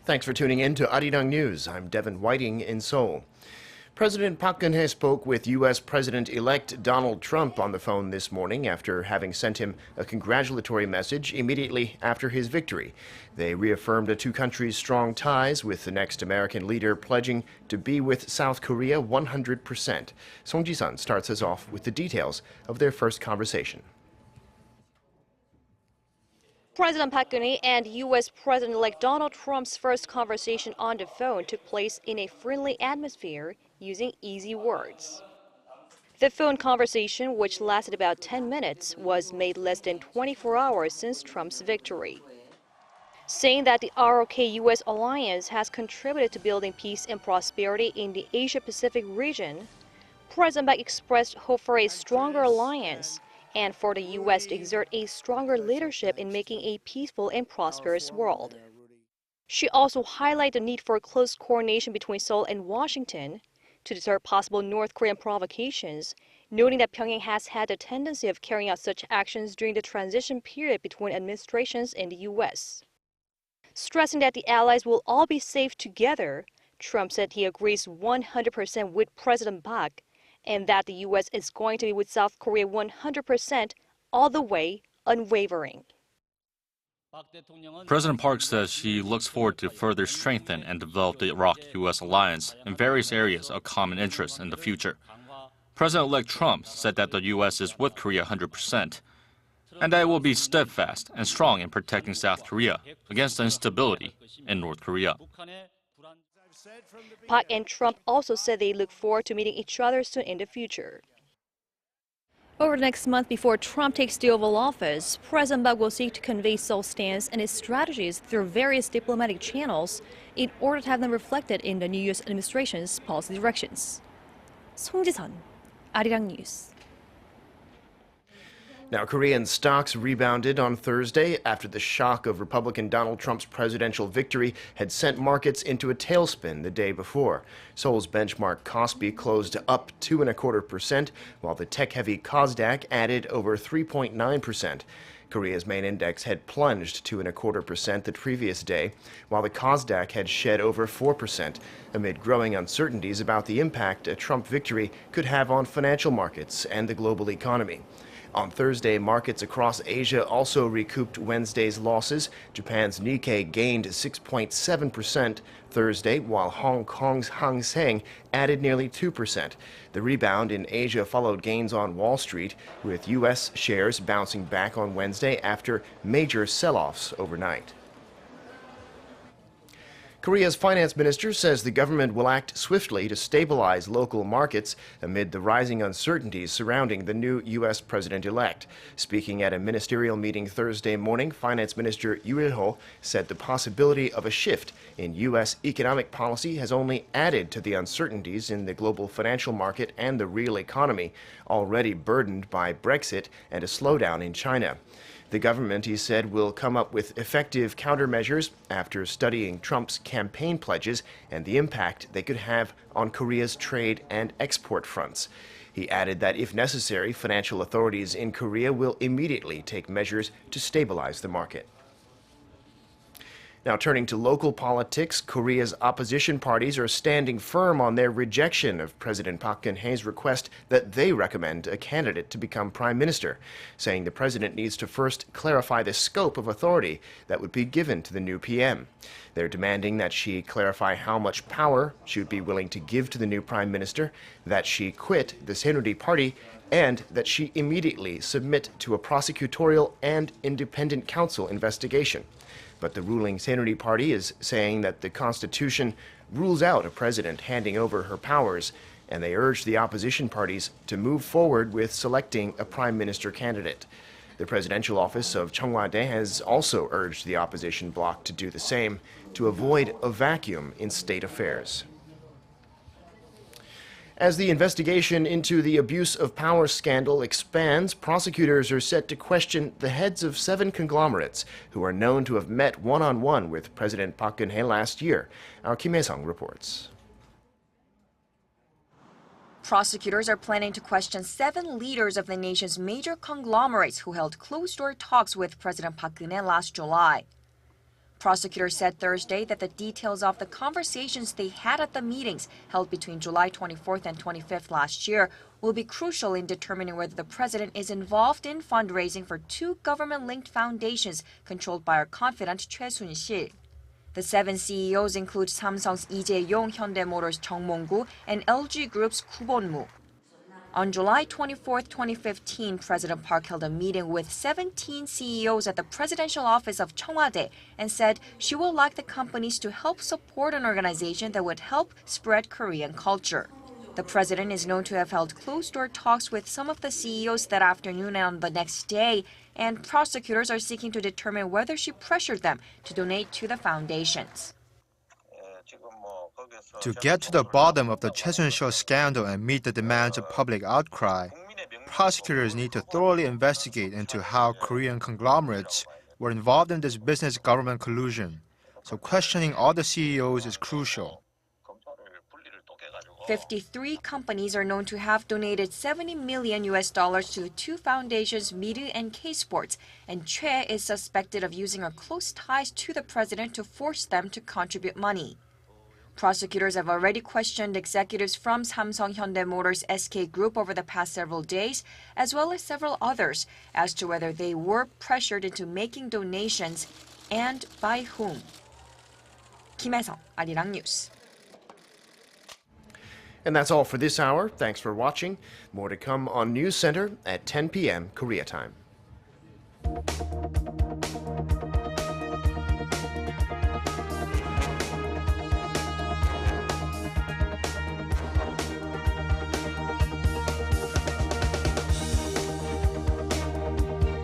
Thanks for tuning in to Arirang News. I'm Devin Whiting in Seoul. President Park Geun-hye spoke with U.S. President-elect Donald Trump on the phone this morning after having sent him a congratulatory message immediately after his victory. They reaffirmed the two countries' strong ties, with the next American leader pledging to be with South Korea 100%. Song Ji-sun starts us off with the details of their first conversation. President Park Geun-hye and U.S. President-elect Donald Trump's first conversation on the phone took place in a friendly atmosphere using easy words. The phone conversation, which lasted about 10 minutes, was made less than 24 hours since Trump's victory. Saying that the ROK-U.S. alliance has contributed to building peace and prosperity in the Asia-Pacific region, President Park expressed hope for a stronger alliance and for the U.S. to exert a stronger leadership in making a peaceful and prosperous world. She also highlighted the need for close coordination between Seoul and Washington to deter possible North Korean provocations, noting that Pyongyang has had a tendency of carrying out such actions during the transition period between administrations in the U.S. Stressing that the allies will all be safe together, Trump said he agrees 100% with President Park and that the U.S. is going to be with South Korea 100% all the way, unwavering. President Park says she looks forward to further strengthen and develop the ROK-U.S. alliance in various areas of common interest in the future. President-elect Trump said that the U.S. is with Korea 100%, and that it will be steadfast and strong in protecting South Korea against the instability in North Korea. Park and Trump also said they look forward to meeting each other soon in the future. Over the next month before Trump takes the Oval Office, President Park will seek to convey Seoul's stance and its strategies through various diplomatic channels in order to have them reflected in the new U.S. administration's policy directions. Song Ji-sun, Arirang News. Now, Korean stocks rebounded on Thursday after the shock of Republican Donald Trump's presidential victory had sent markets into a tailspin the day before. Seoul's benchmark Kospi closed up 2.25%, while the tech-heavy Kosdaq added over 3.9%. Korea's main index had plunged 2.25% the previous day, while the Kosdaq had shed over 4%, amid growing uncertainties about the impact a Trump victory could have on financial markets and the global economy. On Thursday, markets across Asia also recouped Wednesday's losses. Japan's Nikkei gained 6.7% Thursday, while Hong Kong's Hang Seng added nearly 2%. The rebound in Asia followed gains on Wall Street, with U.S. shares bouncing back on Wednesday after major sell-offs overnight. Korea's finance minister says the government will act swiftly to stabilize local markets amid the rising uncertainties surrounding the new U.S. president-elect. Speaking at a ministerial meeting Thursday morning, Finance Minister Yoo Il-ho said the possibility of a shift in U.S. economic policy has only added to the uncertainties in the global financial market and the real economy, already burdened by Brexit and a slowdown in China. The government, he said, will come up with effective countermeasures after studying Trump's campaign pledges and the impact they could have on Korea's trade and export fronts. He added that if necessary, financial authorities in Korea will immediately take measures to stabilize the market. Now, turning to local politics, Korea's opposition parties are standing firm on their rejection of President Park Geun-hye's request that they recommend a candidate to become prime minister, saying the president needs to first clarify the scope of authority that would be given to the new PM. They're demanding that she clarify how much power she would be willing to give to the new prime minister, that she quit the Saenuri party, and that she immediately submit to a prosecutorial and independent counsel investigation. But the ruling Saenuri party is saying that the Constitution rules out a president handing over her powers, and they urge the opposition parties to move forward with selecting a prime minister candidate. The presidential office of Cheongwade has also urged the opposition bloc to do the same to avoid a vacuum in state affairs. As the investigation into the abuse of power scandal expands, prosecutors are set to question the heads of 7 conglomerates who are known to have met one-on-one with President Park Geun-hye last year. Our Kim Hae-sung reports. Prosecutors are planning to question 7 leaders of the nation's major conglomerates who held closed-door talks with President Park Geun-hye last July. Prosecutors said Thursday that the details of the conversations they had at the meetings held between July 24th and 25th last year will be crucial in determining whether the president is involved in fundraising for two government-linked foundations controlled by our confidant Choi Soon-sil. The 7 CEOs include Samsung's Lee Jae-yong, Hyundai Motors' Chung Mong-gu, and LG Group's Koo Bon-moo. On July 24, 2015, President Park held a meeting with 17 CEOs at the presidential office of Cheongwade and said she would like the companies to help support an organization that would help spread Korean culture. The president is known to have held closed-door talks with some of the CEOs that afternoon and on the next day, and prosecutors are seeking to determine whether she pressured them to donate to the foundations. To get to the bottom of the Choi Soon-sil scandal and meet the demands of public outcry, prosecutors need to thoroughly investigate into how Korean conglomerates were involved in this business-government collusion. So questioning all the CEOs is crucial. 53 companies are known to have donated $70 million to the two foundations, Miru and K-Sports, and Choi is suspected of using her close ties to the president to force them to contribute money. Prosecutors have already questioned executives from Samsung Hyundai Motors SK Group over the past several days, as well as several others, as to whether they were pressured into making donations and by whom. Kim Hae-sung, Arirang News. And that's all for this hour. Thanks for watching. More to come on News Center at 10 p.m. Korea time.